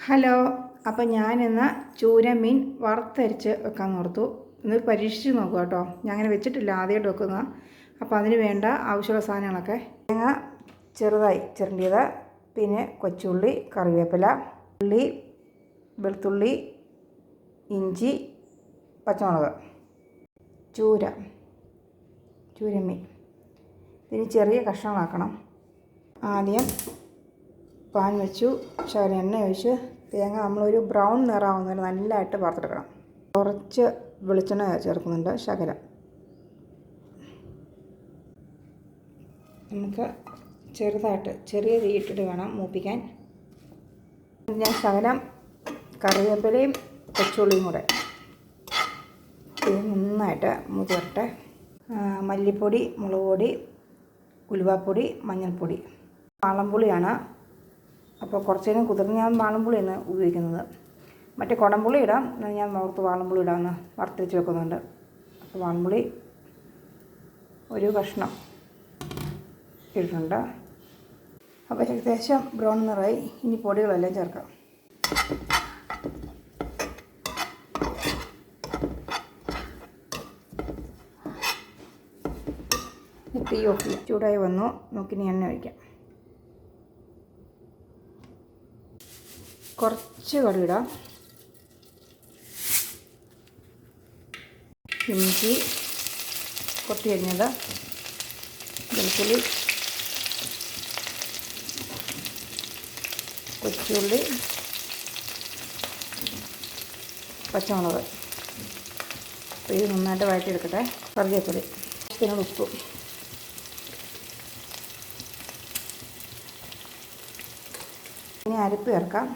Hello. അപ്പം ഞാനിന്ന് ചൂര മീൻ വറുത്തരച്ച് വെക്കാൻ ഓർത്തു. ഇന്ന് പരീക്ഷിച്ച് നോക്കുക കേട്ടോ. ഞാൻ അങ്ങനെ വെച്ചിട്ടില്ല, ആദ്യമായിട്ട് വെക്കുന്ന. അപ്പോൾ അതിന് വേണ്ട ആവശ്യമുള്ള സാധനങ്ങളൊക്കെ: തേങ്ങ ചെറുതായി ചിരണ്ടിയത്, പിന്നെ കൊച്ചുള്ളി, കറിവേപ്പില, ഉള്ളി, വെളുത്തുള്ളി, ഇഞ്ചി, പച്ചമുളക്, ചൂരമീൻ. ഇതിന് ചെറിയ കഷ്ണങ്ങളാക്കണം. ആദ്യം പാൻ വെച്ചു, ശകലം എണ്ണ ഒഴിച്ച് തേങ്ങ നമ്മളൊരു ബ്രൗൺ നിറാവുന്നതിന് നല്ലതായിട്ട് വറുത്തെടുക്കണം. കുറച്ച് വെളിച്ചെണ്ണ ചേർക്കുന്നുണ്ട്, ശകലം. നമുക്ക് ചെറുതായിട്ട് ചെറിയ തീയിട്ടിട്ട് വേണം മൂപ്പിക്കാൻ. ഞാൻ ശകലം കറിവേപ്പിലയും കൊച്ചുള്ളിയും കൂടെ ഇത് നന്നായിട്ട് മൂപ്പിരട്ടെ. മല്ലിപ്പൊടി, മുളക് പൊടി, ഉലുവാപ്പൊടി, മഞ്ഞൾപ്പൊടി. വാളംപുളിയാണ്. അപ്പോൾ കുറച്ച് നേരം കുതിർന്ന് ഞാൻ വാളംപുളിയാണ് ഉപയോഗിക്കുന്നത്. മറ്റേ കുടംപുളി ഇടാം, ഞാൻ ഓർത്ത് വാളംപുളി ഇടാമെന്ന് വറുത്തിച്ച് വെക്കുന്നുണ്ട്. അപ്പോൾ വാളംപുളി ഒരു കഷ്ണം ഇട്ടിട്ടുണ്ട്. അപ്പോൾ ഏകദേശം ബ്രൗൺ നിറായി. ഇനി പൊടികളെല്ലാം ചേർക്കാം. തീ ഓഫ് ചെയ്യാം. ചൂടായി വന്നു. നോക്കിനി എണ്ണ ഒഴിക്കാം. കുറച്ച് കടുകിടാം. ഇഞ്ചി കൊത്തി അരിഞ്ഞത്, വെളുത്തുള്ളി, കൊച്ചുള്ളി, പച്ചമുളക്. അപ്പോൾ ഇത് നന്നായിട്ട് വഴറ്റിയെടുക്കട്ടെ. കറിവേപ്പില, ഇതിനോട് ഉപ്പും. ഇനി അരപ്പ് ചേർക്കാം.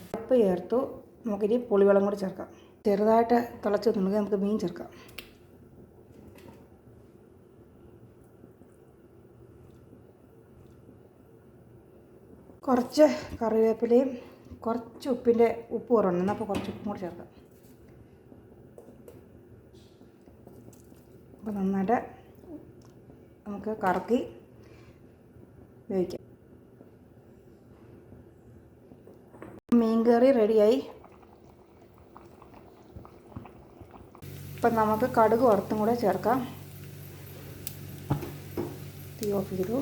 അരപ്പ് ചേർത്തു. നമുക്കിനി പുളിവെള്ളം കൂടി ചേർക്കാം. ചെറുതായിട്ട് തിളച്ച് നിൽക്കുക. നമുക്ക് മീൻ ചേർക്കാം. കുറച്ച് കറിവേപ്പിലയും കുറച്ച് ഉപ്പ് കുറവുണ്ട്, അപ്പോൾ കുറച്ച് ഉപ്പും കൂടി ചേർക്കാം. അപ്പോൾ നന്നായിട്ട് നമുക്ക് കറക്കി വേവിക്കാം. മീൻ കറി റെഡിയായി. ഇപ്പം നമുക്ക് കടുക് വറുത്തും കൂടെ ചേർക്കാം. തീ ഓഫ് ചെയ്തു.